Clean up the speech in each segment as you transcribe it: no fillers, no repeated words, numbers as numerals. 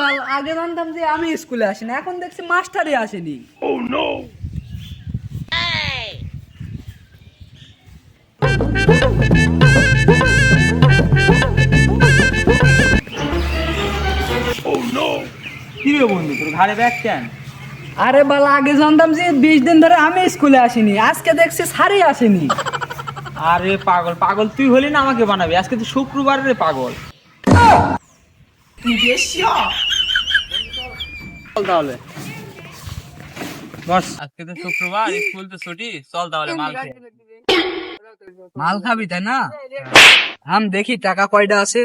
বাল, আগে জানতাম যে আমি স্কুলে আসি না, এখন দেখছি মাস্টারই আসেনি। কি রে বন্ধু, তোর ঘাড়ে ব্যাগ কেন? আরে বাল, আগে জানতাম যে 20 দিন ধরে আমি স্কুলে আসিনি, আজকে দেখছি স্যারই আসেনি। আরে পাগল পাগল, তুই হলি না আমাকে বানাবি? আজকে তো শুক্রবার রে পাগল। চল তাহলে বস, আজকে তো শুক্রবার, স্কুল তো ছুটি, চল তাহলে মাল খেয়ে। মাল খাবি তাই না? আম দেখি টাকা কয়টা আছে।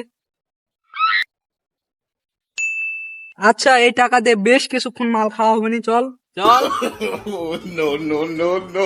আচ্ছা, এই টাকা দিয়ে বেশ কিছুক্ষণ মাল খাওয়া হবে নি, চল। চল। no, no, no, no.